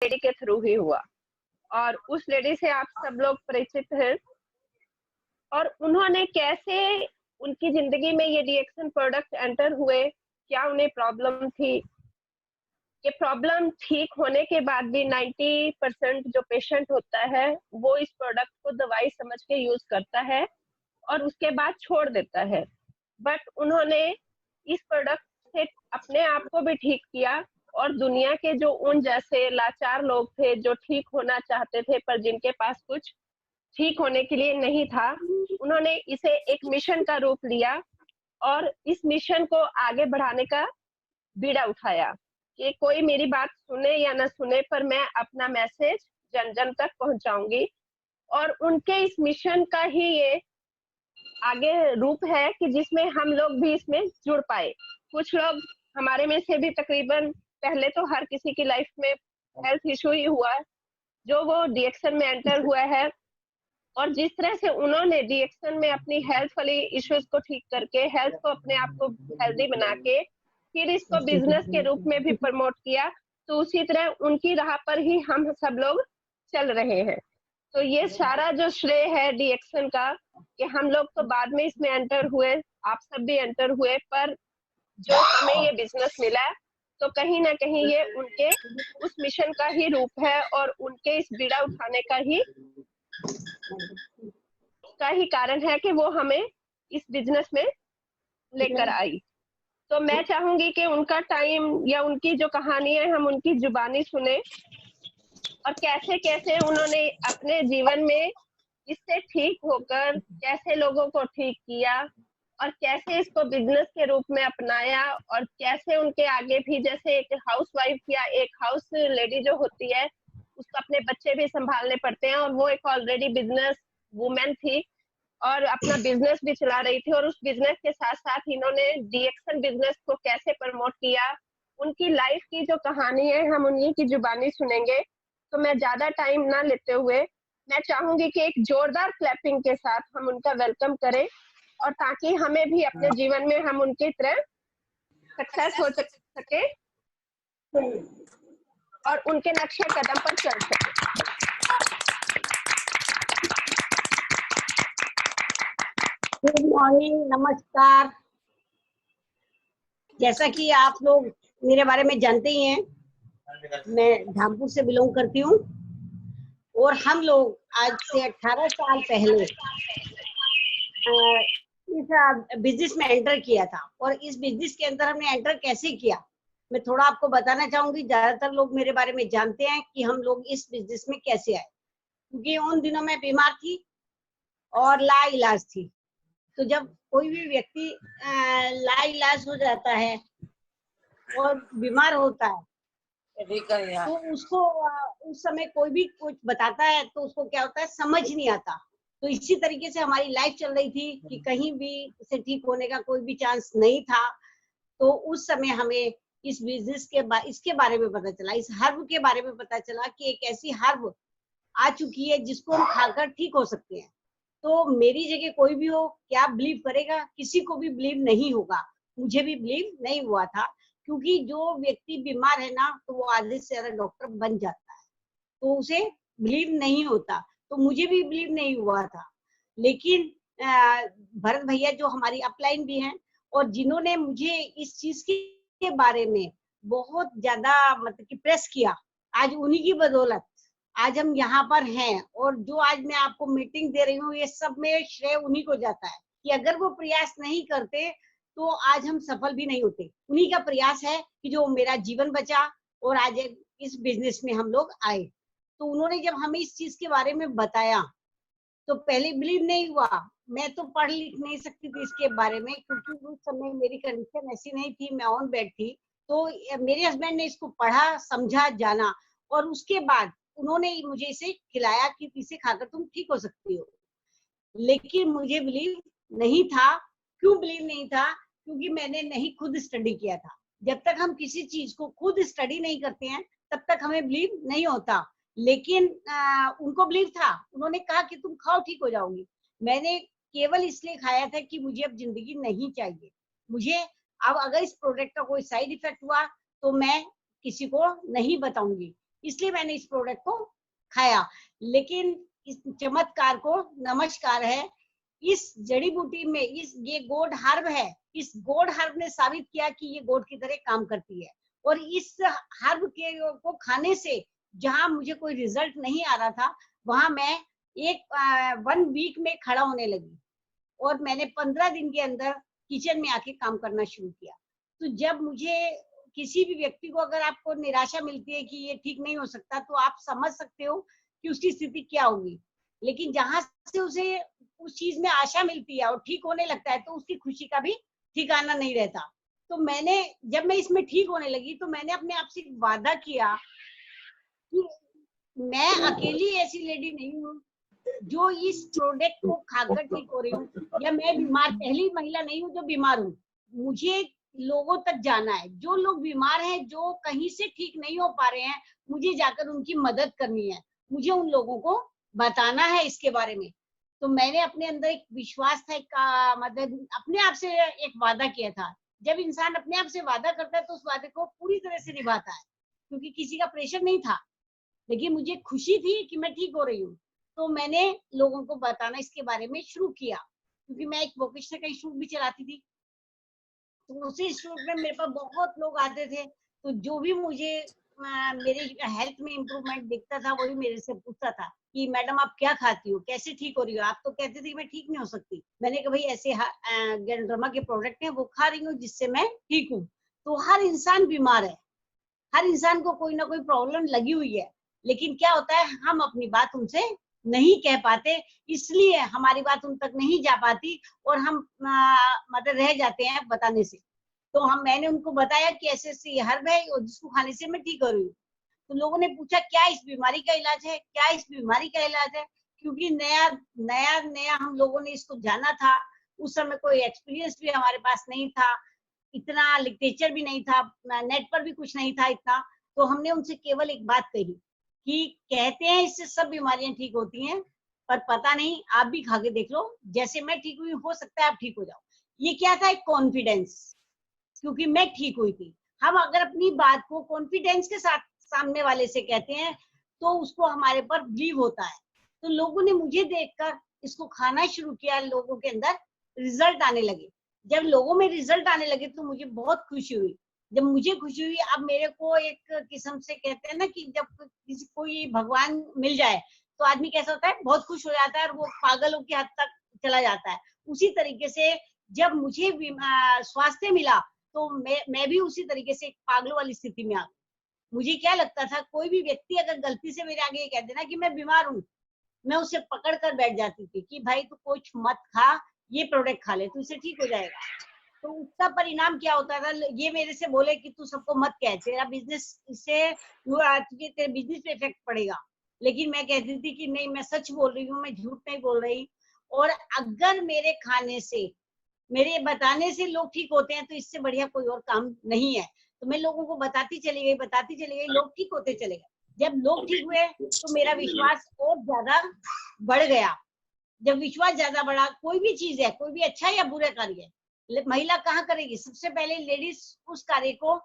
Lady के through ही हुआ और उस लेडी से आप सब लोग परिचित हैं और उन्होंने कैसे उनकी जिंदगी में ये डीएक्सन प्रोडक्ट एंटर हुए, क्या उन्हें प्रॉब्लम थी। ये प्रॉब्लम ठीक होने के बाद भी 90% जो पेशेंट होता है वो इस प्रोडक्ट को दवाई समझ के यूज करता है और उसके बाद छोड़ देता है। बट उन्होंने इस प्रोडक्ट से अपने आप को भी ठीक किया और दुनिया के जो उन जैसे लाचार लोग थे जो ठीक होना चाहते थे पर जिनके पास कुछ ठीक होने के लिए नहीं था, उन्होंने इसे एक मिशन का रूप लिया और इस मिशन को आगे बढ़ाने का बीड़ा उठाया कि कोई मेरी बात सुने या ना सुने पर मैं अपना मैसेज जन जन तक पहुंचाऊंगी। और उनके इस मिशन का ही ये आगे रूप है कि जिसमें हम लोग भी इसमें जुड़ पाए। कुछ लोग हमारे में से भी तकरीबन पहले तो हर किसी की लाइफ में हेल्थ इशू ही हुआ है, जो वो डीएक्सन में एंटर हुआ है और जिस तरह से उन्होंने डीएक्सन में अपनी हेल्थ वाली इश्यूज को ठीक करके हेल्थ को अपने आप को हेल्दी बना के फिर इसको बिजनेस के रूप में भी प्रमोट किया, तो उसी तरह उनकी राह पर ही हम सब लोग चल रहे हैं। तो ये सारा जो श्रेय है डीएक्सन का कि हम लोग तो बाद में इसमें एंटर हुए, आप सब भी एंटर हुए, पर जो हमें ये बिजनेस मिला तो कहीं ना कहीं ये उनके उस मिशन का ही रूप है और उनके इस बीड़ा उठाने का ही कारण है कि वो हमें इस बिजनेस में लेकर आई। तो मैं चाहूंगी कि उनका टाइम या उनकी जो कहानी है हम उनकी जुबानी सुने और कैसे कैसे उन्होंने अपने जीवन में इससे ठीक होकर कैसे लोगों को ठीक किया और कैसे इसको बिजनेस के रूप में अपनाया और कैसे उनके आगे भी जैसे एक हाउसवाइफ या एक हाउस लेडी जो होती है उसको अपने बच्चे भी संभालने पड़ते हैं और वो एक ऑलरेडी बिजनेस वुमेन थी और अपना बिजनेस भी चला रही थी और उस बिजनेस के साथ साथ इन्होंने डीएक्सन बिजनेस को कैसे प्रमोट किया, उनकी लाइफ की जो कहानी है हम उन्हीं की जुबानी सुनेंगे। तो मैं ज्यादा टाइम ना लेते हुए मैं चाहूंगी कि एक जोरदार क्लैपिंग के साथ हम उनका वेलकम करें और ताकि हमें भी अपने जीवन में हम उनकी तरह सक्सेस हो सके और उनके नक्शे कदम पर चल सके। गुड मॉर्निंग, नमस्कार। जैसा कि आप लोग मेरे बारे में जानते ही हैं, मैं धामपुर से बिलोंग करती हूँ और हम लोग आज से 18 साल पहले इस बिजनेस में एंटर किया था। और इस बिजनेस के अंदर हमने एंटर कैसे किया मैं थोड़ा आपको बताना चाहूंगी। ज्यादातर लोग मेरे बारे में जानते हैं कि हम लोग इस बिजनेस में कैसे आए, क्योंकि उन दिनों में बीमार थी और लाइलाज थी। तो जब कोई भी व्यक्ति लाइलाज हो जाता है और बीमार होता है तो उसको उस समय कोई भी कुछ बताता है तो उसको क्या होता है, समझ नहीं आता। तो इसी तरीके से हमारी लाइफ चल रही थी कि कहीं भी उसे ठीक होने का कोई भी चांस नहीं था। तो उस समय हमें इस बिजनेस के इसके बारे में पता चला, इस हर्ब के बारे में पता चला कि एक ऐसी हर्ब आ चुकी है जिसको हम खाकर ठीक हो सकते हैं। तो मेरी जगह कोई भी हो, क्या बिलीव करेगा? किसी को भी बिलीव नहीं होगा। मुझे भी बिलीव नहीं हुआ था, क्योंकि जो व्यक्ति बीमार है ना तो वो आधे से ज्यादा डॉक्टर बन जाता है, तो उसे बिलीव नहीं होता। तो मुझे भी बिलीव नहीं हुआ था। लेकिन भरत भैया जो हमारी अपलाइन भी हैं और जिन्होंने मुझे इस चीज के बारे में बहुत ज्यादा मतलब कि प्रेस किया, आज उन्हीं की बदौलत आज हम यहाँ पर हैं। और जो आज मैं आपको मीटिंग दे रही हूँ ये सब में श्रेय उन्हीं को जाता है कि अगर वो प्रयास नहीं करते तो आज हम सफल भी नहीं होते। उन्हीं का प्रयास है कि जो मेरा जीवन बचा और आज इस बिजनेस में हम लोग आए। तो उन्होंने जब हमें इस चीज के बारे में बताया तो पहले बिलीव नहीं हुआ। मैं तो पढ़ लिख नहीं सकती थी इसके बारे में, क्योंकि उस समय मेरी कंडीशन ऐसी नहीं थी, मैं ऑन बेड थी। तो मेरे हस्बैंड ने इसको पढ़ा, समझा, जाना और उसके बाद उन्होंने मुझे इसे खिलाया कि इसे खाकर तुम ठीक हो सकती हो। लेकिन मुझे बिलीव नहीं था। क्यों बिलीव नहीं था? क्योंकि मैंने नहीं खुद स्टडी किया था। जब तक हम किसी चीज को खुद स्टडी नहीं करते हैं तब तक हमें बिलीव नहीं होता। लेकिन उनको बिलीव था। उन्होंने कहा कि तुम खाओ ठीक हो जाओगी। मैंने केवल इसलिए खाया था कि मुझे अब जिंदगी नहीं चाहिए। मुझे अब अगर इस प्रोडक्ट का कोई साइड इफेक्ट हुआ तो मैं किसी को नहीं बताऊंगी। इसलिए मैंने इस प्रोडक्ट को खाया। लेकिन इस चमत्कार को नमस्कार है, इस जड़ी बूटी में ये गोड हर्ब है, इस गोड हर्ब ने साबित किया कि ये गोड की तरह काम करती है। और इस हर्ब को खाने से जहां मुझे कोई रिजल्ट नहीं आ रहा था, वहां मैं 1 वीक में खड़ा होने लगी और मैंने 15 दिन के अंदर किचन में आके काम करना शुरू किया। तो जब मुझे किसी भी व्यक्ति को अगर आपको निराशा मिलती है कि ये ठीक नहीं हो सकता, तो आप समझ सकते हो कि उसकी स्थिति क्या होगी। लेकिन जहां से उसे उस चीज में आशा मिलती है और ठीक होने लगता है, तो उसकी खुशी का भी ठिकाना नहीं रहता। तो जब मैं इसमें ठीक होने लगी, तो मैंने अपने आप से वादा किया कि मैं अकेली ऐसी लेडी नहीं हूँ जो इस प्रोडक्ट को खाकर ठीक हो रही हूँ, या मैं बीमार पहली महिला नहीं हूँ जो बीमार हूँ। मुझे लोगों तक जाना है, जो लोग बीमार हैं, जो कहीं से ठीक नहीं हो पा रहे हैं, मुझे जाकर उनकी मदद करनी है, मुझे उन लोगों को बताना है इसके बारे में। तो मैंने अपने अंदर एक विश्वास था, मतलब अपने आप से एक वादा किया था। जब इंसान अपने आप से वादा करता है तो उस वादे को पूरी तरह से निभाता है, क्योंकि किसी का प्रेशर नहीं था, लेकिन मुझे खुशी थी कि मैं ठीक हो रही हूँ। तो मैंने लोगों को बताना इसके बारे में शुरू किया, क्योंकि मैं एक वोकेशनल का इंस्टीट्यूट भी चलाती थी। तो उसी इंस्टीट्यूट में मेरे पास बहुत लोग आते थे, तो जो भी मुझे मेरे हेल्थ में इम्प्रूवमेंट दिखता था, वही मेरे से पूछता था कि मैडम आप क्या खाती हो, कैसे ठीक हो रही हो? आप तो कहते थे कि मैं ठीक नहीं हो सकती। मैंने कहा भाई ऐसे गैनड्रमा के प्रोडक्ट हैं, वो खा रही हूँ जिससे मैं ठीक हूँ। तो हर इंसान बीमार है, हर इंसान को कोई ना कोई प्रॉब्लम लगी हुई है, लेकिन क्या होता है, हम अपनी बात उनसे नहीं कह पाते, इसलिए हमारी बात उन तक नहीं जा पाती और हम मतलब रह जाते हैं बताने से। तो मैंने उनको बताया कि ऐसे ऐसे हर्ब है और जिसको खाने से मैं ठीक हो रही हूँ। तो लोगों ने पूछा क्या इस बीमारी का इलाज है, क्या इस बीमारी का इलाज है? क्योंकि नया नया नया हम लोगों ने इसको जाना था, उस समय कोई एक्सपीरियंस भी हमारे पास नहीं था, इतना लिटरेचर भी नहीं था, नेट पर भी कुछ नहीं था इतना। तो हमने उनसे केवल एक बात कही कि कहते हैं इससे सब बीमारियां ठीक होती हैं, पर पता नहीं, आप भी खा के देख लो, जैसे मैं ठीक हुई हो सकता है आप ठीक हो जाओ। ये क्या था, एक कॉन्फिडेंस, क्योंकि मैं ठीक हुई थी। हम अगर अपनी बात को कॉन्फिडेंस के साथ सामने वाले से कहते हैं तो उसको हमारे पर बिलीव होता है। तो लोगों ने मुझे देखकर इसको खाना शुरू किया, लोगों के अंदर रिजल्ट आने लगे। जब लोगों में रिजल्ट आने लगे तो मुझे बहुत खुशी हुई। जब मुझे खुशी हुई, अब मेरे को एक किस्म से कहते हैं ना कि जब किसी कोई भगवान मिल जाए तो आदमी कैसा होता है, बहुत खुश हो जाता है और वो पागलों की हद तक चला जाता है। उसी तरीके से जब मुझे स्वास्थ्य मिला तो मैं भी उसी तरीके से पागलों वाली स्थिति में आ गई। मुझे क्या लगता था, कोई भी व्यक्ति अगर गलती से मेरे आगे ये कह देना कि मैं बीमार हूँ, मैं उसे पकड़ कर बैठ जाती थी कि भाई तू कुछ मत खा, ये प्रोडक्ट खा ले, तू इससे ठीक हो जाएगा। तो उसका परिणाम क्या होता था, ये मेरे से बोले कि तू सबको मत कह, तेरा बिजनेस इससे तेरे बिजनेस पे इफेक्ट पड़ेगा। लेकिन मैं कहती थी कि नहीं, मैं सच बोल रही हूँ, मैं झूठ नहीं बोल रही। और अगर मेरे खाने से, मेरे बताने से लोग ठीक होते हैं तो इससे बढ़िया कोई और काम नहीं है। तो मैं लोगों को बताती चली गई, लोग ठीक होते चले गए। जब लोग ठीक हुए तो मेरा विश्वास और ज्यादा बढ़ गया। जब विश्वास ज्यादा बढ़ा, कोई भी चीज है, कोई भी अच्छा या बुरा कार्य है, महिला कहाँ करेगी? सबसे पहले लेडीज उस कार्य को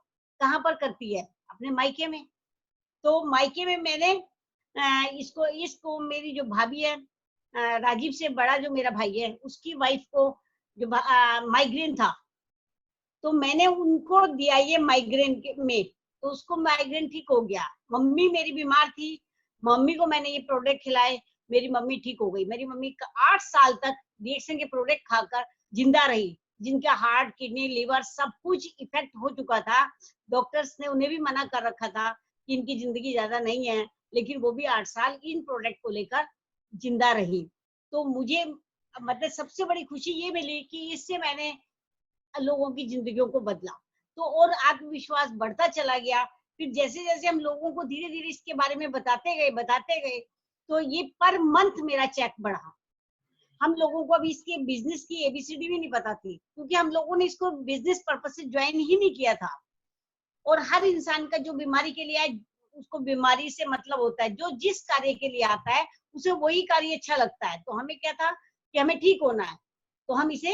कहाँ पर करती है? अपने मायके में। तो मायके में मैंने इसको मेरी जो भाभी है, राजीव से बड़ा जो मेरा भाई है, उसकी वाइफ को जो माइग्रेन था, तो मैंने उनको दिया ये माइग्रेन में, तो उसको माइग्रेन ठीक हो गया। मम्मी मेरी बीमार थी, मम्मी को मैंने ये प्रोडक्ट खिलाए, मेरी मम्मी ठीक हो गई। मेरी मम्मी 8 साल तक रिएक्शन के प्रोडक्ट खाकर जिंदा रही, जिनका हार्ट, किडनी, लिवर सब कुछ इफेक्ट हो चुका था। डॉक्टर्स ने उन्हें भी मना कर रखा था कि इनकी जिंदगी ज्यादा नहीं है, लेकिन वो भी 8 साल इन प्रोडक्ट को लेकर जिंदा रही। तो मुझे मतलब सबसे बड़ी खुशी ये मिली कि इससे मैंने लोगों की जिंदगियों को बदला, तो और आत्मविश्वास बढ़ता चला गया। फिर जैसे जैसे हम लोगों को धीरे धीरे इसके बारे में बताते गए, तो ये पर मंथ मेरा चेक बढ़ा। हम लोगों को अभी इसके बिजनेस की एबीसीडी भी नहीं पता थी, क्योंकि हम लोगों ने इसको बिजनेस पर्पस से ज्वाइन ही नहीं किया था। और हर इंसान का जो बीमारी के लिए आए, उसको बीमारी से मतलब होता है, जो जिस कार्य के लिए आता है उसे वही कार्य अच्छा लगता है। तो हमें क्या था कि हमें ठीक होना है, तो हम इसे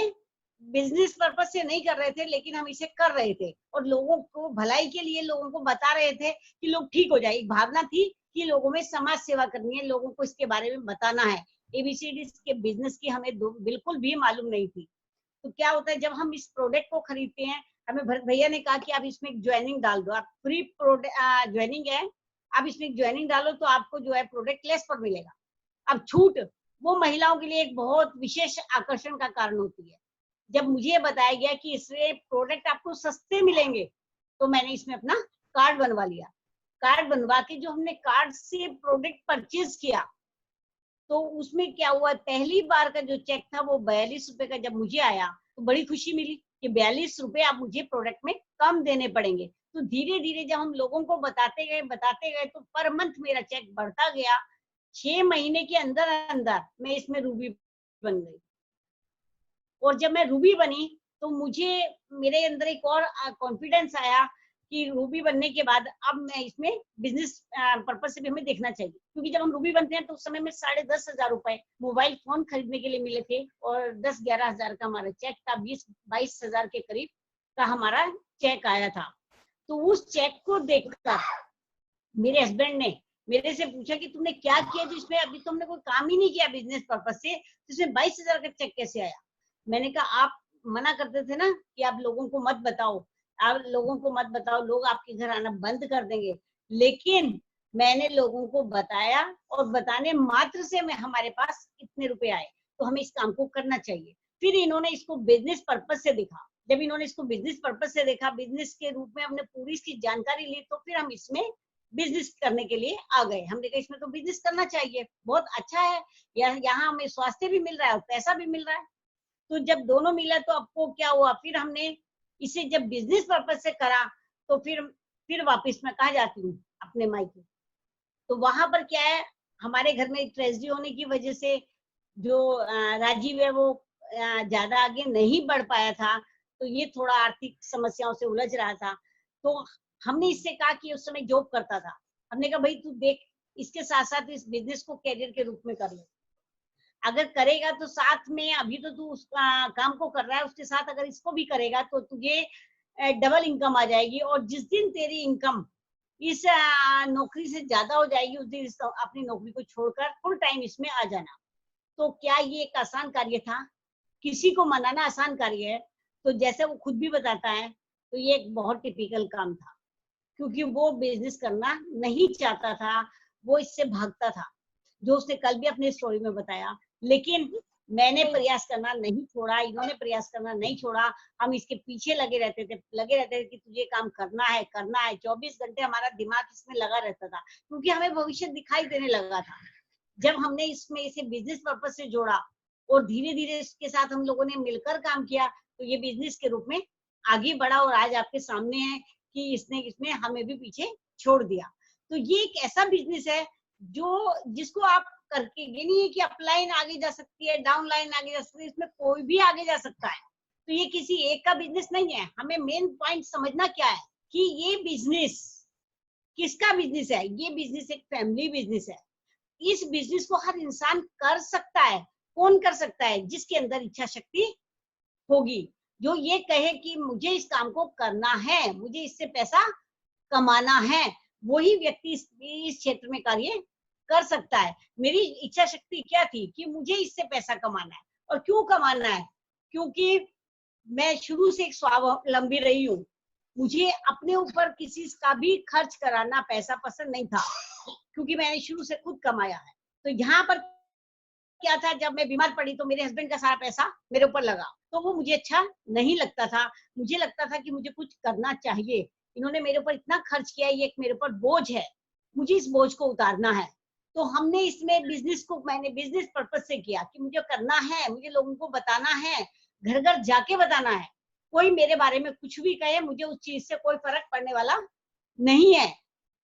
बिजनेस पर्पज से नहीं कर रहे थे, लेकिन हम इसे कर रहे थे और लोगों को भलाई के लिए लोगों को बता रहे थे कि लोग ठीक हो जाए। एक भावना थी कि लोगों में समाज सेवा करनी है, लोगों को इसके बारे में बताना है। एबीसीडी के बिजनेस की हमें बिल्कुल भी मालूम नहीं थी। तो क्या होता है, जब हम इस प्रोडक्ट को खरीदते हैं, हमें भरत भैया ने कहा कि आप इसमें एक ज्वाइनिंग डाल दो, आप फ्री ज्वाइनिंग है, आप इसमें ज्वाइनिंग डालो तो आपको जो है प्रोडक्ट लेस पर मिलेगा। अब छूट वो महिलाओं के लिए एक बहुत विशेष आकर्षण का कारण होती है। जब मुझे बताया गया कि इससे प्रोडक्ट आपको सस्ते मिलेंगे, तो मैंने इसमें अपना कार्ड बनवा लिया। कार्ड बनवा के जो हमने कार्ड से प्रोडक्ट परचेज किया, तो उसमें क्या हुआ, पहली बार का जो चेक था वो 42 रुपए का जब मुझे आया तो बड़ी खुशी मिली कि 42 रुपए आप मुझे प्रोडक्ट में कम देने पड़ेंगे। तो धीरे धीरे जब हम लोगों को बताते गए तो पर मंथ मेरा चेक बढ़ता गया। 6 महीने के अंदर अंदर मैं इसमें रूबी बन गई। और जब मैं रूबी बनी तो मुझे मेरे अंदर एक और कॉन्फिडेंस आया कि रूबी बनने के बाद अब मैं इसमें बिजनेस पर्पज से भी हमें देखना चाहिए, क्योंकि जब हम रूबी बनते हैं तो उस समय में 10,500 रुपए मोबाइल फोन खरीदने के लिए मिले थे और 10-11 हजार का हमारा चेक था, 20-22 हजार के करीब का हमारा चेक आया था। तो उस चेक को देखकर मेरे हस्बैंड ने मेरे से पूछा कि तुमने क्या किया जिसमें अभी तुमने कोई काम ही नहीं किया बिजनेस पर्पज से, जिसमें 22,000 का चेक कैसे आया। मैंने कहा आप मना करते थे ना कि आप लोगों को मत बताओ, आप लोगों को मत बताओ, लोग आपके घर आना बंद कर देंगे। लेकिन मैंने लोगों को बताया और बताने मात्र से मैं हमारे पास इतने रुपए आए, तो हमें इस काम को करना चाहिए। फिर इन्होंने इसको बिजनेस पर्पज से देखा। जब इन्होंने इसको बिजनेस पर्पज से देखा, बिजनेस के रूप में हमने पूरी इसकी जानकारी ली, तो फिर हम इसमें बिजनेस करने के लिए आ गए। हमने कहा इसमें तो बिजनेस करना चाहिए, बहुत अच्छा है, यहाँ हमें स्वास्थ्य भी मिल रहा है और पैसा भी मिल रहा है। तो जब दोनों मिला तो आपको क्या हुआ, फिर हमने इसे जब बिजनेस पर्पज से करा तो फिर वापस मैं कहा जाती हूँ अपने मायके। तो वहां पर क्या है, हमारे घर में ट्रेजेडी होने की वजह से जो राजीव है वो ज्यादा आगे नहीं बढ़ पाया था, तो ये थोड़ा आर्थिक समस्याओं से उलझ रहा था। तो हमने इससे कहा कि उस समय जॉब करता था, हमने कहा भाई तू देख, इसके साथ साथ इस बिजनेस को कैरियर के रूप में कर ले, अगर करेगा तो साथ में, अभी तो तू उस काम को कर रहा है, उसके साथ अगर इसको भी करेगा तो तुझे डबल इनकम आ जाएगी। और जिस दिन तेरी इनकम इस नौकरी से ज्यादा हो जाएगी, उस दिन अपनी नौकरी को छोड़कर फुल टाइम इसमें आ जाना। तो क्या ये एक आसान कार्य था? किसी को मनाना आसान कार्य है? तो जैसे वो खुद भी बताता है, तो ये एक बहुत टिपिकल काम था, क्योंकि वो बिजनेस करना नहीं चाहता था, वो इससे भागता था, जो उसने कल भी अपने स्टोरी में बताया। लेकिन मैंने प्रयास करना नहीं छोड़ा, इन्होंने प्रयास करना नहीं छोड़ा, हम इसके पीछे लगे रहते थे कि तुझे काम करना है करना है। 24 घंटे हमारा दिमाग इसमें लगा रहता था, क्योंकि हमें भविष्य दिखाई देने लगा था। जब हमने इसमें इसे बिजनेस पर्पज से जोड़ा और धीरे धीरे इसके साथ हम लोगों ने मिलकर काम किया, तो ये बिजनेस के रूप में आगे बढ़ा और आज आपके सामने है कि इसने हमें भी पीछे छोड़ दिया। तो ये एक ऐसा बिजनेस है जिसको आप करके, ये नहीं है कि अपलाइन आगे जा सकती है, डाउन लाइन आगे जा सकती है, इसमें कोई भी आगे जा सकता है। तो ये किसी एक का बिजनेस नहीं है। हमें मेन पॉइंट समझना क्या है कि ये बिजनेस किसका बिजनेस है। ये बिजनेस एक फैमिली बिजनेस है। इस बिजनेस को हर इंसान कर सकता है। कौन कर सकता है? जिसके अंदर इच्छा शक्ति होगी, जो ये कहे कि मुझे इस काम को करना है, मुझे इससे पैसा कमाना है, वही व्यक्ति इस क्षेत्र में कार्य कर सकता है। मेरी इच्छा शक्ति क्या थी कि मुझे इससे पैसा कमाना है। और क्यों कमाना है? क्योंकि मैं शुरू से एक स्वावलंबी रही हूँ, मुझे अपने ऊपर किसी का भी खर्च कराना पैसा पसंद नहीं था, क्योंकि मैंने शुरू से खुद कमाया है। तो यहाँ पर क्या था, जब मैं बीमार पड़ी तो मेरे हस्बैंड का सारा पैसा मेरे ऊपर लगा, तो वो मुझे अच्छा नहीं लगता था। मुझे लगता था कि मुझे कुछ करना चाहिए, इन्होंने मेरे ऊपर इतना खर्च किया, ये एक मेरे ऊपर बोझ है, मुझे इस बोझ को उतारना है। तो हमने इसमें बिजनेस को, मैंने बिजनेस पर्पज से किया कि मुझे करना है, मुझे लोगों को बताना है, घर घर जाके बताना है। कोई मेरे बारे में कुछ भी कहे, मुझे उस चीज से कोई फर्क पड़ने वाला नहीं है।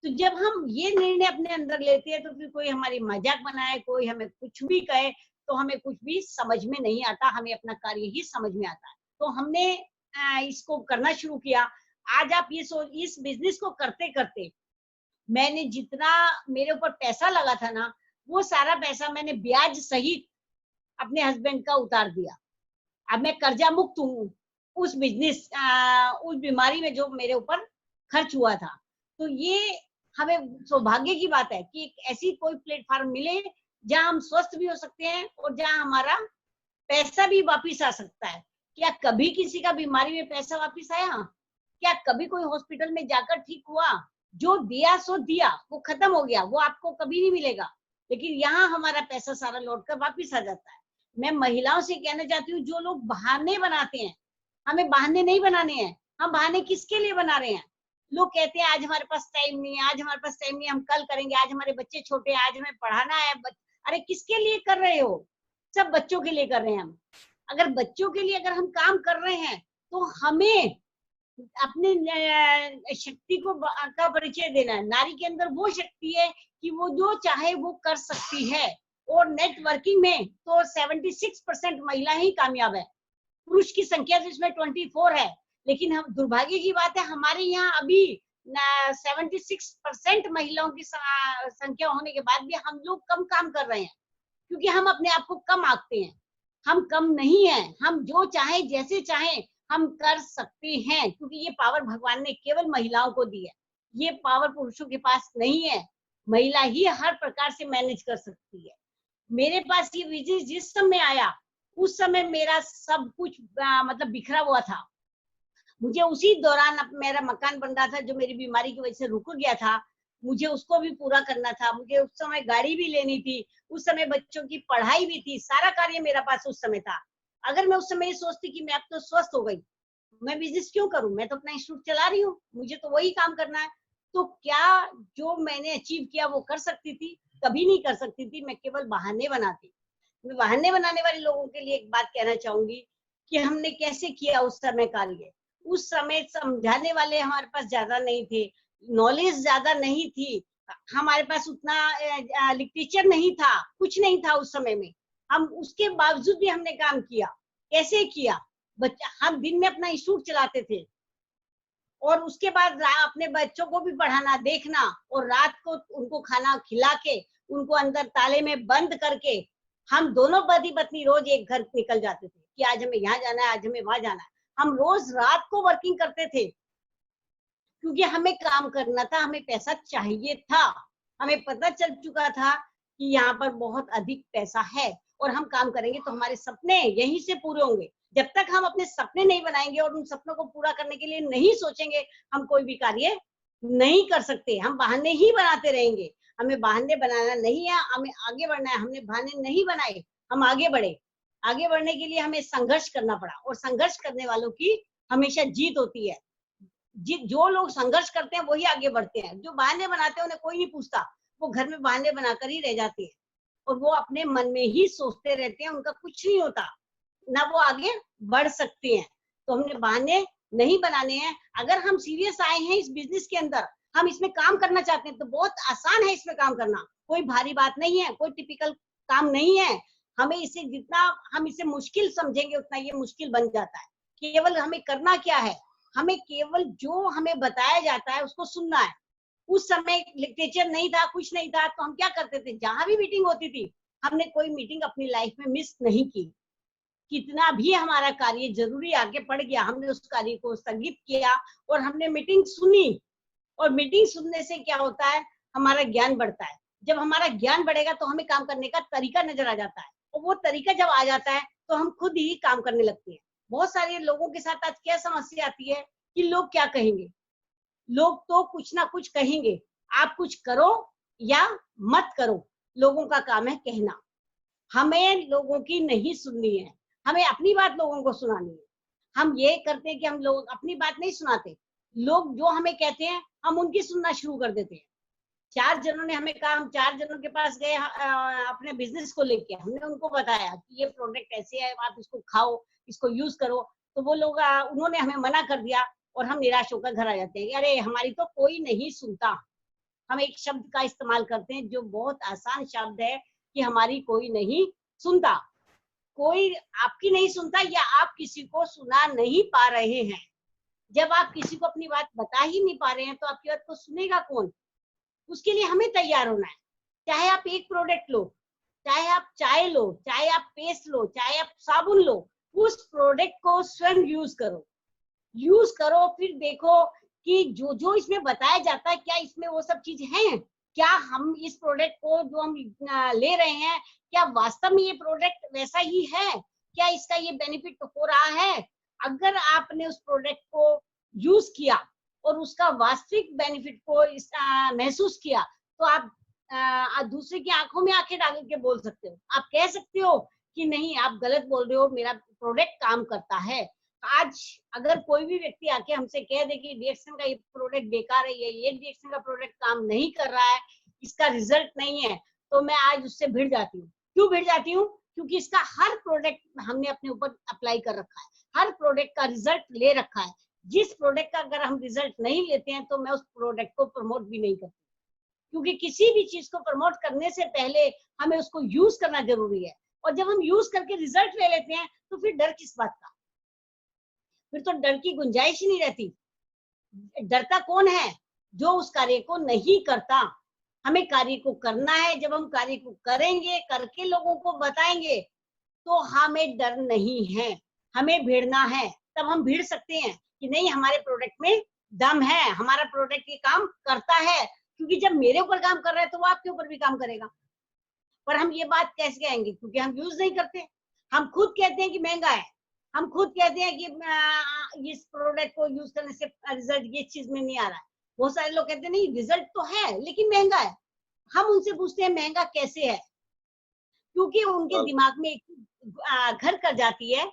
तो जब हम ये निर्णय अपने अंदर लेते हैं, तो फिर कोई हमारी मजाक बनाए, कोई हमें कुछ भी कहे, तो हमें कुछ भी समझ में नहीं आता, हमें अपना कार्य ही समझ में आता है। तो हमने इसको करना शुरू किया। आज आप ये सोच, इस बिजनेस को करते करते मैंने जितना मेरे ऊपर पैसा लगा था ना, वो सारा पैसा मैंने ब्याज सहित अपने हस्बैंड का उतार दिया। अब मैं कर्जा मुक्त हूँ उस बिजनेस उस बीमारी में जो मेरे ऊपर खर्च हुआ था। तो ये हमें सौभाग्य की बात है कि एक ऐसी कोई प्लेटफॉर्म मिले जहां हम स्वस्थ भी हो सकते हैं और जहां हमारा पैसा भी वापिस आ सकता है। क्या कभी किसी का बीमारी में पैसा वापिस आया? क्या कभी कोई हॉस्पिटल में जाकर ठीक हुआ? जो दिया सो दिया, वो खत्म हो गया, वो आपको कभी नहीं मिलेगा। लेकिन यहाँ हमारा पैसा सारा लौट कर वापिस आ जाता है। मैं महिलाओं से कहना चाहती हूँ, जो लोग बहाने बनाते हैं, हमें बहाने नहीं बनाने हैं। हम बहाने किसके लिए बना रहे हैं? लोग कहते हैं आज हमारे पास टाइम नहीं है, आज हमारे पास टाइम नहीं है, हम कल करेंगे, आज हमारे बच्चे छोटे हैं, आज हमें पढ़ाना है। अरे किसके लिए कर रहे हो? सब बच्चों के लिए कर रहे हैं हम। अगर बच्चों के लिए अगर हम काम कर रहे हैं तो हमें अपने शक्ति को का परिचय देना है। नारी के अंदर वो शक्ति है कि वो जो चाहे वो कर सकती है। और नेटवर्किंग में तो 76% महिला ही कामयाब है। पुरुष की संख्या तो इसमें 24 है, लेकिन हम दुर्भाग्य की बात है हमारे यहाँ अभी 76% महिलाओं की संख्या होने के बाद भी हम लोग कम काम कर रहे हैं, क्योंकि हम अपने आप को कम आंकते हैं। हम कम नहीं है, हम जो चाहे जैसे चाहे हम कर सकते हैं, क्योंकि ये पावर भगवान ने केवल महिलाओं को दी है। ये पावर पुरुषों के पास नहीं है। महिला ही हर प्रकार से मैनेज कर सकती है। मेरे पास ये बिजनेस जिस समय आया उस समय मेरा सब कुछ मतलब बिखरा हुआ था। मुझे उसी दौरान मेरा मकान बन रहा था जो मेरी बीमारी की वजह से रुक गया था, मुझे उसको भी पूरा करना था। मुझे उस समय गाड़ी भी लेनी थी, उस समय बच्चों की पढ़ाई भी थी, सारा कार्य मेरा पास उस समय था। अगर मैं उस समय ये सोचती कि मैं अब तो स्वस्थ हो गई, मैं बिजनेस क्यों करूं, मैं तो अपना इंस्टीट्यूट चला रही हूँ, मुझे तो वही काम करना है, तो क्या जो मैंने अचीव किया वो कर सकती थी? कभी नहीं कर सकती थी। मैं केवल बहाने बनाती। मैं बहाने बनाने वाले लोगों के लिए एक बात कहना चाहूंगी कि हमने कैसे किया उस समय कार्य। उस समय समझाने वाले हमारे पास ज्यादा नहीं थे, नॉलेज ज्यादा नहीं थी, हमारे पास उतना लिटरेचर नहीं था, कुछ नहीं था उस समय में। हम उसके बावजूद भी हमने काम किया। कैसे किया? हम दिन में अपना इंस्टीट्यूट चलाते थे और उसके बाद अपने बच्चों को भी पढ़ाना, देखना, और रात को उनको खाना खिला के उनको अंदर ताले में बंद करके हम दोनों पति पत्नी रोज एक घर निकल जाते थे कि आज हमें यहाँ जाना है, आज हमें वहां जाना है। हम रोज रात को वर्किंग करते थे, क्योंकि हमें काम करना था, हमें पैसा चाहिए था। हमें पता चल चुका था कि यहाँ पर बहुत अधिक पैसा है और हम काम करेंगे तो हमारे सपने यहीं से पूरे होंगे। जब तक हम अपने सपने नहीं बनाएंगे और उन सपनों को पूरा करने के लिए नहीं सोचेंगे, हम कोई भी कार्य नहीं कर सकते। हम बहाने ही बनाते रहेंगे। हमें बहाने बनाना नहीं है, हमें आगे बढ़ना है। हमने बहाने नहीं बनाए, हम आगे बढ़े। आगे बढ़ने के लिए हमें संघर्ष करना पड़ा, और संघर्ष करने वालों की हमेशा जीत होती है। जो लोग संघर्ष करते हैं वही आगे बढ़ते हैं। जो बहाने बनाते हैं उन्हें कोई नहीं पूछता, वो घर में बहाने बनाकर ही रह जाते हैं और वो अपने मन में ही सोचते रहते हैं, उनका कुछ नहीं होता, ना वो आगे बढ़ सकते हैं। तो हमने बहाने नहीं बनाने हैं। अगर हम सीरियस आए हैं इस बिजनेस के अंदर, हम इसमें काम करना चाहते हैं, तो बहुत आसान है इसमें काम करना। कोई भारी बात नहीं है, कोई टिपिकल काम नहीं है। हमें इसे जितना हम इसे मुश्किल समझेंगे उतना ये मुश्किल बन जाता है। केवल हमें करना क्या है, हमें केवल जो हमें बताया जाता है उसको सुनना है। उस समय लिटरेचर नहीं था, कुछ नहीं था, तो हम क्या करते थे, जहां भी मीटिंग होती थी, हमने कोई मीटिंग अपनी लाइफ में मिस नहीं की। कितना भी हमारा कार्य जरूरी आगे बढ़ गया, हमने उस कार्य को स्थगित किया और हमने मीटिंग सुनी। और मीटिंग सुनने से क्या होता है, हमारा ज्ञान बढ़ता है। जब हमारा ज्ञान बढ़ेगा तो हमें काम करने का तरीका नजर आ जाता है, और वो तरीका जब आ जाता है तो हम खुद ही काम करने लगते हैं। बहुत सारे लोगों के साथ आज क्या समस्या आती है कि लोग क्या कहेंगे। लोग तो कुछ ना कुछ कहेंगे, आप कुछ करो या मत करो, लोगों का काम है कहना। हमें लोगों की नहीं सुननी है, हमें अपनी बात लोगों को सुनानी है। हम ये करते हैं कि हम लोग अपनी बात नहीं सुनाते, लोग जो हमें कहते हैं हम उनकी सुनना शुरू कर देते हैं। 4 जनों ने हमें कहा, हम 4 जनों के पास गए अपने बिजनेस को लेके, हमने उनको बताया कि ये प्रोडक्ट ऐसे है, आप इसको खाओ, इसको यूज करो, तो वो लोग उन्होंने हमें मना कर दिया और हम निराश होकर घर आ जाते हैं। अरे हमारी तो कोई नहीं सुनता। हम एक शब्द का इस्तेमाल करते हैं जो बहुत आसान शब्द है कि हमारी कोई नहीं सुनता। कोई आपकी नहीं सुनता या आप किसी को सुना नहीं पा रहे हैं। जब आप किसी को अपनी बात बता ही नहीं पा रहे हैं तो आपकी बात को सुनेगा कौन? उसके लिए हमें तैयार होना है। चाहे आप एक प्रोडक्ट लो, चाहे आप चाय लो, चाहे आप पेस्ट लो, चाहे आप साबुन लो, उस प्रोडक्ट को स्वयं यूज करो, फिर देखो कि जो जो इसमें बताया जाता है क्या इसमें वो सब चीज है, क्या हम इस प्रोडक्ट को जो हम ले रहे हैं क्या वास्तव में ये प्रोडक्ट वैसा ही है, क्या इसका ये बेनिफिट हो रहा है। अगर आपने उस प्रोडक्ट को यूज किया और उसका वास्तविक बेनिफिट को महसूस किया तो आप दूसरे की आंखों में आंखें डाल के बोल सकते हो, आप कह सकते हो कि नहीं आप गलत बोल रहे हो, मेरा प्रोडक्ट काम करता है। आज अगर कोई भी व्यक्ति आके हमसे कह दे कि डीएक्सएन का ये प्रोडक्ट बेकार है, ये डीएक्सएन का प्रोडक्ट काम नहीं कर रहा है, इसका रिजल्ट नहीं है, तो मैं आज उससे भिड़ जाती हूँ। क्यों भिड़ जाती हूँ? क्योंकि इसका हर प्रोडक्ट हमने अपने ऊपर अप्लाई कर रखा है, हर प्रोडक्ट का रिजल्ट ले रखा है। जिस प्रोडक्ट का अगर हम रिजल्ट नहीं लेते हैं तो मैं उस प्रोडक्ट को प्रमोट भी नहीं करती, क्योंकि किसी भी चीज को प्रमोट करने से पहले हमें उसको यूज करना जरूरी है। और जब हम यूज करके रिजल्ट ले लेते हैं तो फिर डर किस बात का, फिर तो डर की गुंजाइश ही नहीं रहती। डरता कौन है? जो उस कार्य को नहीं करता। हमें कार्य को करना है, जब हम कार्य को करेंगे, करके लोगों को बताएंगे तो हमें डर नहीं है, हमें भिड़ना है। तब हम भिड़ सकते हैं कि नहीं हमारे प्रोडक्ट में दम है, हमारा प्रोडक्ट ये काम करता है। क्योंकि जब मेरे ऊपर काम कर रहा है तो वो आपके ऊपर भी काम करेगा। पर हम ये बात कैसे कहेंगे? क्योंकि हम यूज नहीं करते। हम खुद कहते हैं कि महंगा है, हम खुद कहते हैं कि इस प्रोडक्ट को यूज करने से रिजल्ट ये चीज में नहीं आ रहा है। बहुत सारे लोग कहते हैं नहीं रिजल्ट तो है लेकिन महंगा है। हम उनसे पूछते हैं महंगा कैसे है, क्योंकि उनके दिमाग में एक घर कर जाती है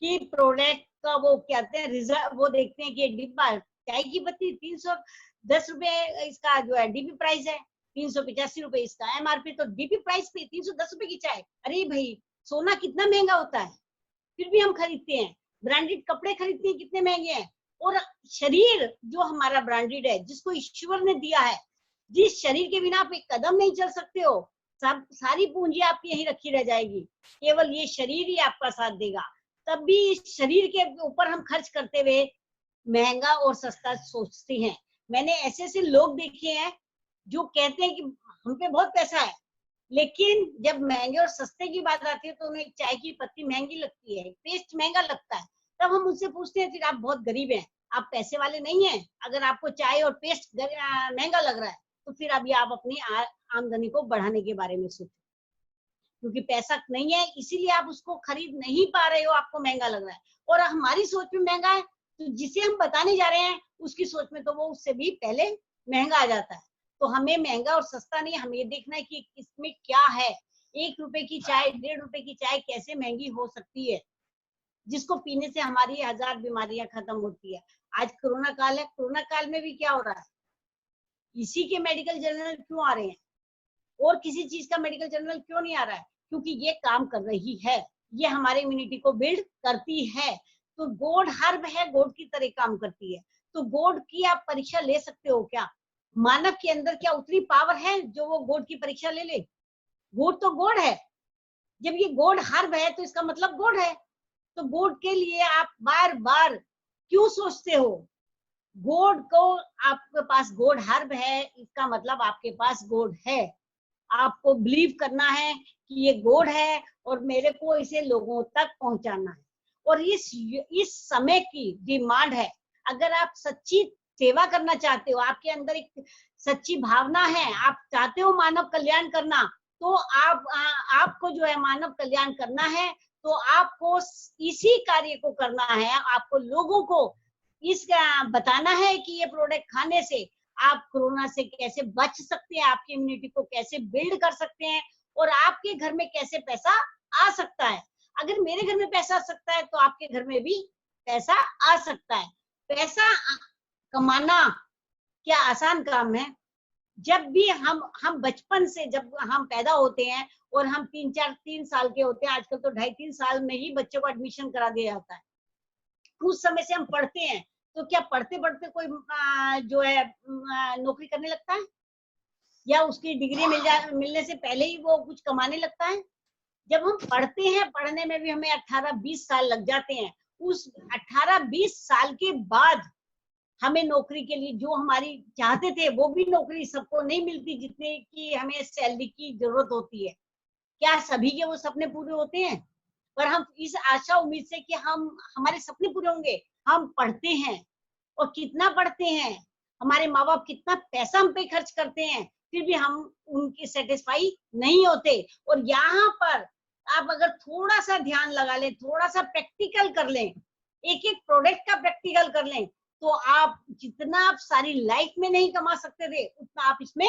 कि प्रोडक्ट का वो कहते हैं रिजल्ट, वो देखते हैं कि एक डिब्बा चाय की पत्ती 310 रुपए इसका जो है डीपी प्राइस है, 385 रुपए इसका एमआरपी, तो डीपी प्राइस पे 310 रुपए की चाय। अरे भाई सोना कितना महंगा होता है, फिर भी हम खरीदते हैं। ब्रांडेड कपड़े खरीदते हैं, कितने महंगे हैं। और शरीर जो हमारा ब्रांडेड है, जिसको ईश्वर ने दिया है, जिस शरीर के बिना आप एक कदम नहीं चल सकते हो, सब सारी पूंजी आपकी यहीं रखी रह जाएगी, केवल ये शरीर ही आपका साथ देगा। तब भी इस शरीर के ऊपर हम खर्च करते हुए महंगा और सस्ता सोचते हैं। मैंने ऐसे ऐसे लोग देखे हैं जो कहते हैं कि हम पे बहुत पैसा है, लेकिन जब महंगे और सस्ते की बात आती है तो उन्हें चाय की पत्ती महंगी लगती है, पेस्ट महंगा लगता है। तब हम उनसे पूछते हैं फिर आप बहुत गरीब हैं, आप पैसे वाले नहीं हैं, अगर आपको चाय और पेस्ट महंगा लग रहा है तो फिर अभी आप अपनी आमदनी को बढ़ाने के बारे में सोचो, क्योंकि पैसा नहीं है इसीलिए आप उसको खरीद नहीं पा रहे हो, आपको महंगा लग रहा है। और हमारी सोच में महंगा है तो जिसे हम बताने जा रहे हैं उसकी सोच में तो वो उससे भी पहले महंगा आ जाता है। तो हमें महंगा और सस्ता नहीं, हमें ये देखना है कि इसमें क्या है। 1 रुपए की चाय, 1.5 रुपए की चाय कैसे महंगी हो सकती है, जिसको पीने से हमारी 1000 बीमारियां खत्म होती है। आज कोरोना काल है, कोरोना काल में भी क्या हो रहा है, इसी के मेडिकल जर्नल क्यों आ रहे हैं और किसी चीज का मेडिकल जर्नल क्यों नहीं आ रहा है? क्योंकि ये काम कर रही है, ये हमारे इम्यूनिटी को बिल्ड करती है। तो गोड हर्ब है, गोड की तरह काम करती है। तो गोड की आप परीक्षा ले सकते हो क्या? मानव के अंदर क्या उतनी पावर है जो वो गोड की परीक्षा ले ले? गोड तो गोड है, जब ये गोड हर्ब है तो इसका मतलब गोड है। तो गोड के लिए आप बार बार क्यों सोचते हो? गोड को, आपके पास गोड हर्ब है इसका मतलब आपके पास गोड है। आपको बिलीव करना है कि ये गोड है और मेरे को इसे लोगों तक पहुंचाना है। और इस समय की डिमांड है। अगर आप सच्ची सेवा करना चाहते हो, आपके अंदर एक सच्ची भावना है, आप चाहते हो मानव कल्याण करना, तो आपको जो है मानव कल्याण करना है तो आपको इसी कार्य को करना है। आपको लोगों को बताना है कि ये प्रोडक्ट खाने से आप कोरोना से कैसे बच सकते हैं, आपकी इम्यूनिटी को कैसे बिल्ड कर सकते हैं और आपके घर में कैसे पैसा आ सकता है। अगर मेरे घर में पैसा आ सकता है तो आपके घर में भी पैसा आ सकता है। पैसा कमाना क्या आसान काम है? जब भी हम बचपन से, जब हम पैदा होते हैं और हम 3 साल के होते हैं, आजकल तो 2.5-3 साल में ही बच्चों को एडमिशन करा दिया जाता है। उस समय से हम पढ़ते हैं, तो क्या पढ़ते पढ़ते कोई जो है नौकरी करने लगता है या उसकी डिग्री मिलने से पहले ही वो कुछ कमाने लगता है? जब हम पढ़ते हैं, पढ़ने में भी हमें 18-20 साल लग जाते हैं। उस 18-20 साल के बाद हमें नौकरी के लिए जो हमारी चाहते थे वो भी नौकरी सबको नहीं मिलती जितने की हमें सैलरी की जरूरत होती है। क्या सभी के वो सपने पूरे होते हैं? पर हम इस आशा उम्मीद से कि हम हमारे सपने पूरे होंगे, हम पढ़ते हैं और कितना पढ़ते हैं, हमारे माँ बाप कितना पैसा हम पे खर्च करते हैं, फिर भी हम उनके सेटिस्फाई नहीं होते। और यहाँ पर आप अगर थोड़ा सा ध्यान लगा लें, थोड़ा सा प्रैक्टिकल कर लें, एक एक प्रोडक्ट का प्रैक्टिकल कर लें, तो आप जितना आप सारी लाइफ में नहीं कमा सकते थे उतना आप इसमें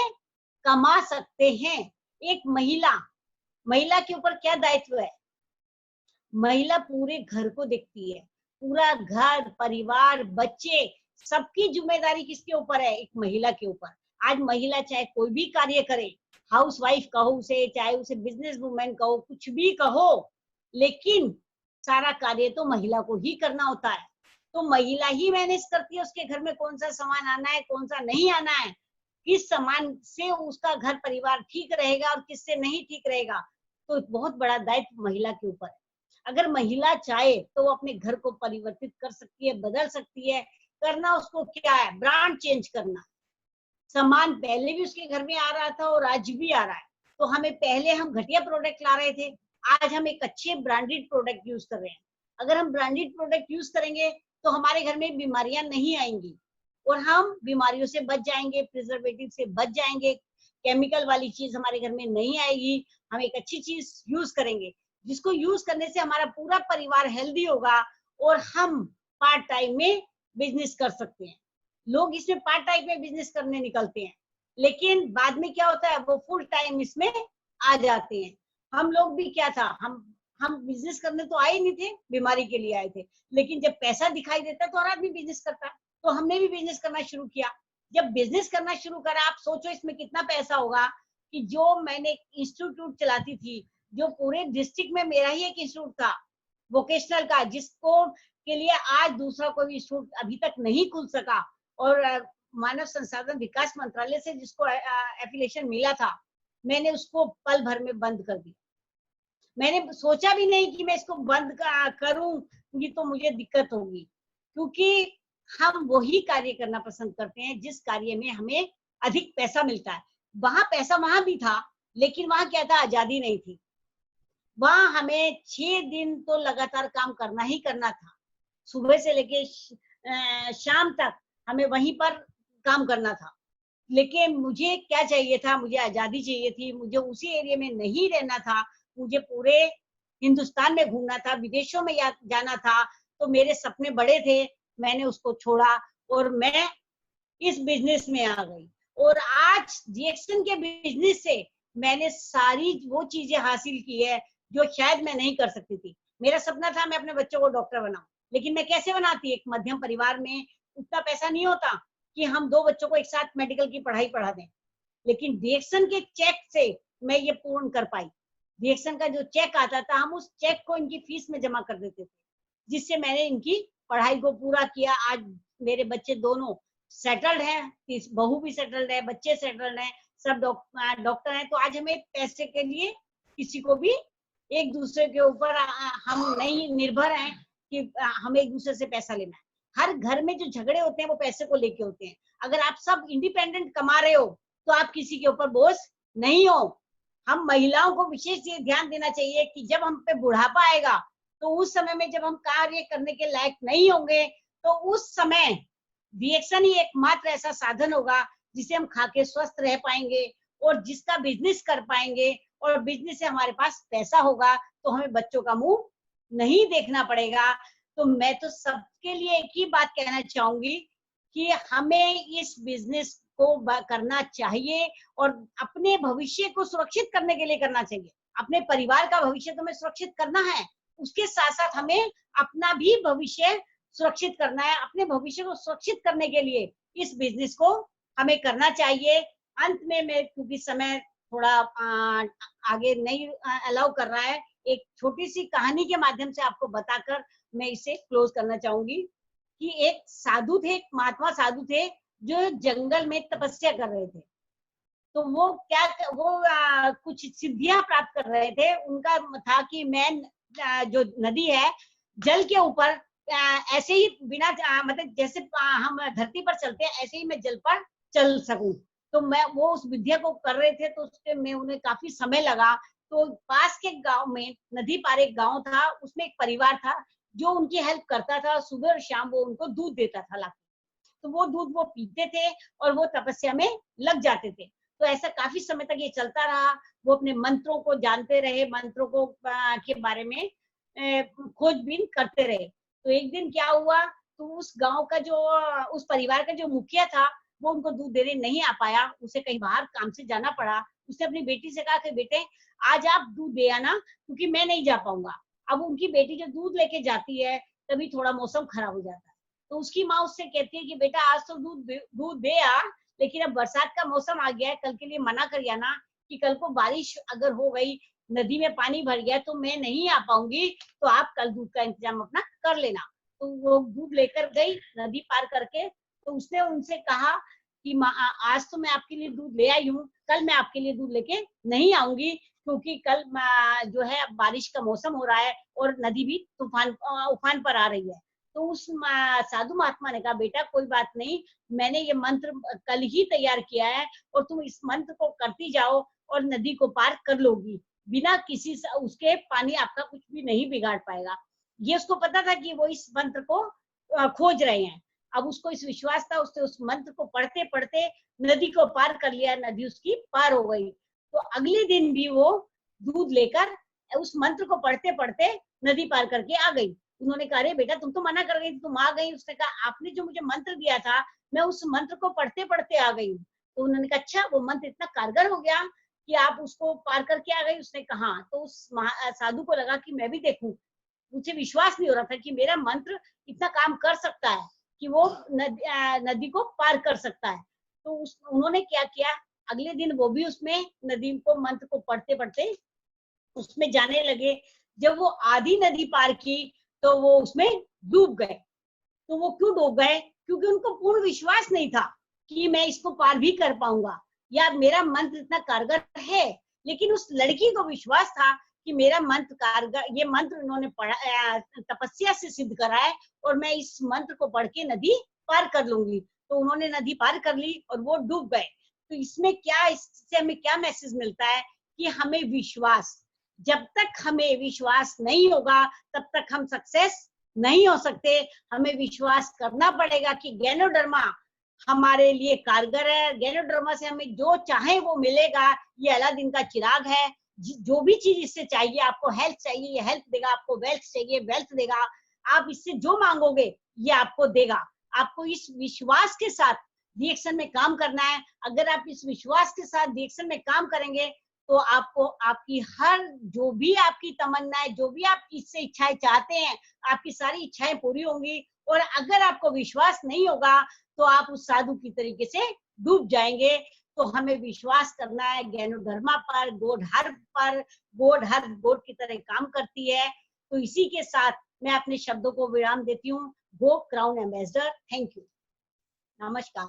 कमा सकते हैं। एक महिला के ऊपर क्या दायित्व है? महिला पूरे घर को देखती है, पूरा घर परिवार बच्चे सबकी जिम्मेदारी किसके ऊपर है? एक महिला के ऊपर। आज महिला चाहे कोई भी कार्य करे, हाउसवाइफ कहो उसे, चाहे उसे बिजनेस वुमेन कहो, कुछ भी कहो, लेकिन सारा कार्य तो महिला को ही करना होता है। तो महिला ही मैनेज करती है उसके घर में कौन सा सामान आना है, कौन सा नहीं आना है, किस सामान से उसका घर परिवार ठीक रहेगा और किससे नहीं ठीक रहेगा। तो बहुत बड़ा दायित्व महिला के ऊपर है। अगर महिला चाहे तो वो अपने घर को परिवर्तित कर सकती है, बदल सकती है। करना उसको क्या है? ब्रांड चेंज करना। सामान पहले भी उसके घर में आ रहा था और आज भी आ रहा है, तो हमें पहले हम घटिया प्रोडक्ट ला रहे थे, आज हम एक अच्छे ब्रांडेड प्रोडक्ट यूज कर रहे हैं। अगर हम ब्रांडेड प्रोडक्ट यूज करेंगे तो हमारे घर में बीमारियां नहीं आएंगी और हम बीमारियों से बच जाएंगे, प्रिजर्वेटिव से बच जाएंगे, केमिकल वाली चीज हमारे घर में नहीं आएगी। हम एक अच्छी चीज यूज करेंगे जिसको यूज करने से हमारा पूरा परिवार हेल्दी होगा और हम पार्ट टाइम में बिजनेस कर सकते हैं। लोग इसमें पार्ट टाइम में बिजनेस करने निकलते हैं, लेकिन बाद में क्या होता है? वो फुल टाइम इसमें आ जाते हैं। हम लोग भी क्या था, हम बिजनेस करने तो आए नहीं थे, बीमारी के लिए आए थे, लेकिन जब पैसा दिखाई देता तो हर आदमी बिजनेस करता, तो हमने भी बिजनेस करना शुरू किया। जब बिजनेस करना शुरू करा, आप सोचो इसमें कितना पैसा होगा कि जो मैंने इंस्टीट्यूट चलाती थी, जो पूरे डिस्ट्रिक्ट में मेरा ही एक इंस्टीट्यूट था वोकेशनल का, जिसको के लिए आज दूसरा कोई इंस्टीट्यूट अभी तक नहीं खुल सका, और मानव संसाधन विकास मंत्रालय से जिसको एफिलिएशन मिला था, मैंने उसको पल भर में बंद कर दिया। मैंने सोचा भी नहीं कि मैं इसको बंद करूंगी तो मुझे दिक्कत होगी, क्योंकि हम वही कार्य करना पसंद करते हैं जिस कार्य में हमें अधिक पैसा मिलता है। वहां पैसा वहां भी था, लेकिन वहां क्या था? आजादी नहीं थी। वहां हमें 6 दिन तो लगातार काम करना ही करना था, सुबह से लेके शाम तक हमें वहीं पर काम करना था। लेकिन मुझे क्या चाहिए था? मुझे आजादी चाहिए थी, मुझे उसी एरिया में नहीं रहना था, मुझे पूरे हिंदुस्तान में घूमना था, विदेशों में जाना था। तो मेरे सपने बड़े थे, मैंने उसको छोड़ा और मैं इस बिजनेस में आ गई। और आज जीएक्सन के बिजनेस से मैंने सारी वो चीजें हासिल की है जो शायद मैं नहीं कर सकती थी। मेरा सपना था मैं अपने बच्चों को डॉक्टर बनाऊं, लेकिन मैं कैसे बनाती? एक मध्यम परिवार में उतना पैसा नहीं होता कि हम 2 बच्चों को एक साथ मेडिकल की पढ़ाई पढ़ा दें। लेकिन जीएक्सन के चेक से मैं ये पूर्ण कर पाई। जीएक्सन का जो चेक आता था, हम उस चेक को इनकी फीस में जमा कर देते थे, जिससे मैंने इनकी पढ़ाई को पूरा किया। आज मेरे बच्चे दोनों सेटल्ड हैं, बहू भी सेटल्ड है, बच्चे सेटल्ड हैं, सब डॉक्टर हैं। तो आज हमें पैसे के लिए किसी को भी एक दूसरे के ऊपर हम नहीं निर्भर हैं कि हमें एक दूसरे से पैसा लेना है। हर घर में जो झगड़े होते हैं वो पैसे को लेके होते हैं। अगर आप सब इंडिपेंडेंट कमा रहे हो तो आप किसी के ऊपर बोझ नहीं हो। हम महिलाओं को विशेष ये ध्यान देना चाहिए कि जब हम पे बुढ़ापा आएगा तो उस समय में जब हम कार्य करने के लायक नहीं होंगे, तो उस समय जीएक्सन ही एकमात्र ऐसा साधन होगा जिसे हम खा के स्वस्थ रह पाएंगे और जिसका बिजनेस कर पाएंगे, और बिजनेस से हमारे पास पैसा होगा तो हमें बच्चों का मुंह नहीं देखना पड़ेगा। तो मैं तो सबके लिए एक ही बात कहना चाहूंगी कि हमें इस बिजनेस को करना चाहिए और अपने भविष्य को सुरक्षित करने के लिए करना चाहिए। अपने परिवार का भविष्य तो हमें सुरक्षित करना है, उसके साथ साथ हमें अपना भी भविष्य सुरक्षित करना है। अपने भविष्य को सुरक्षित करने के लिए इस बिजनेस को हमें करना चाहिए। अंत में मैं, क्योंकि समय थोड़ा आगे नहीं अलाउ कर रहा है, एक छोटी सी कहानी के माध्यम से आपको बताकर मैं इसे क्लोज करना चाहूंगी कि एक साधु थे, एक महात्मा साधु थे जो जंगल में तपस्या कर रहे थे। तो वो कुछ सिद्धियां प्राप्त कर रहे थे। उनका था कि मैं जो नदी है जल के ऊपर ऐसे ही बिना मतलब जैसे हम धरती पर चलते हैं ऐसे ही मैं जल पर चल सकूं। तो मैं वो उस विद्या को कर रहे थे, तो उसके में उन्हें काफी समय लगा तो पास के गांव में नदी पार एक गांव था, उसमें एक परिवार था जो उनकी हेल्प करता था। सुबह और शाम वो उनको दूध देता था लाके, तो वो दूध वो पीते थे और वो तपस्या में लग जाते थे। तो ऐसा काफी समय तक ये चलता रहा। वो अपने मंत्रों को जानते रहे, मंत्रों को के बारे में खोजबीन करते रहे। तो एक दिन क्या हुआ, तो उस गांव का जो उस परिवार का जो मुखिया था, वो उनको दूध देने नहीं आ पाया, उसे कहीं बाहर काम से जाना पड़ा। उसने अपनी बेटी से कहा कि बेटे आज आप दूध दे आना, क्योंकि मैं नहीं जा पाऊंगा। अब उनकी बेटी जो दूध लेके जाती है, तभी थोड़ा मौसम खराब हो जाता है। तो उसकी माँ उससे कहती है कि बेटा आज तो दूध दे आ, लेकिन अब बरसात का मौसम आ गया है, कल के लिए मना कर आना कि कल को बारिश अगर हो गई, नदी में पानी भर गया तो मैं नहीं आ पाऊंगी, तो आप कल दूध का इंतजाम अपना कर लेना। तो वो दूध लेकर गई नदी पार करके। तो उसने उनसे कहा कि आज तो मैं आपके लिए दूध ले आई हूँ, कल मैं आपके लिए दूध लेके नहीं आऊंगी, क्योंकि कल जो है बारिश का मौसम हो रहा है और नदी भी उफान पर आ रही है। तो उस साधु महात्मा ने कहा बेटा कोई बात नहीं, मैंने ये मंत्र कल ही तैयार किया है और तुम इस मंत्र को करती जाओ और नदी को पार कर लोगी, बिना किसी उसके पानी आपका कुछ भी नहीं बिगाड़ पाएगा। ये उसको पता था कि वो इस मंत्र को खोज रहे हैं। अब उसको इस विश्वास था, उसने उस मंत्र को पढ़ते पढ़ते नदी को पार कर लिया, नदी उसकी पार हो गई। तो अगले दिन भी वो दूध लेकर उस मंत्र को पढ़ते पढ़ते नदी पार करके आ गई। उन्होंने कहा अरे बेटा तुम तो मना कर गई, तुम आ गई। उसने कहा आपने जो मुझे मंत्र दिया था, मैं उस मंत्र को पढ़ते पढ़ते आ गई हूँ। तो उन्होंने कहा अच्छा वो मंत्र इतना कारगर हो गया कि आप उसको पार करके आ गई? उसने कहा। तो उस साधु को लगा कि मैं भी देखूं, मुझे विश्वास नहीं हो रहा था कि मेरा मंत्र इतना काम कर सकता है कि वो नदी को पार कर सकता है। तो उन्होंने क्या किया, अगले दिन वो भी उसमें नदी को मंत्र को पढ़ते पढ़ते उसमें जाने लगे। जब वो आधी नदी पार की तो वो उसमें डूब गए। तो वो क्यों डूब गए? क्योंकि उनको पूर्ण विश्वास नहीं था कि मैं इसको पार भी कर पाऊंगा या मेरा मंत्र इतना कारगर है। लेकिन उस लड़की को विश्वास था कि मेरा मंत्र कारगर, ये मंत्र उन्होंने पढ़ा, तपस्या से सिद्ध करा है और मैं इस मंत्र को पढ़ के नदी पार कर लूंगी। तो उन्होंने नदी पार कर ली और वो डूब गए। तो इसमें क्या, इससे हमें क्या मैसेज मिलता है कि हमें विश्वास, जब तक हमें विश्वास नहीं होगा तब तक हम सक्सेस नहीं हो सकते। हमें विश्वास करना पड़ेगा कि ज्ञानोधर्मा हमारे लिए कारगर है। ज्ञानोधर्मा से हमें जो चाहे वो मिलेगा। ये अलादीन का चिराग है, जो भी चीज इससे चाहिए, आपको हेल्थ चाहिए ये हेल्थ देगा, आपको वेल्थ चाहिए वेल्थ देगा, आप इससे जो मांगोगे ये आपको देगा। आपको इस विश्वास के साथ रिएक्शन में काम करना है। अगर आप इस विश्वास के साथ रिएक्शन में काम करेंगे तो आपको आपकी हर जो भी आपकी तमन्नाएं, जो भी आप इससे इच्छाएं चाहते हैं, आपकी सारी इच्छाएं पूरी होंगी। और अगर आपको विश्वास नहीं होगा तो आप उस साधु की तरीके से डूब जाएंगे। तो हमें विश्वास करना है ज्ञानोधर्मा पर, गोड हर पर। गोड हर गोड की तरह काम करती है। तो इसी के साथ मैं अपने शब्दों को विराम देती हूँ। गो क्राउन एम्बेसडर। थैंक यू, नमस्कार।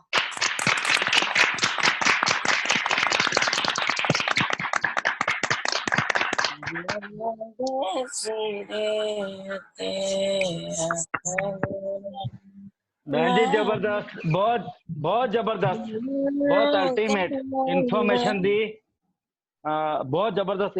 बहन जी जबरदस्त, बहुत बहुत जबरदस्त, बहुत अल्टीमेट इंफॉर्मेशन दी, बहुत जबरदस्त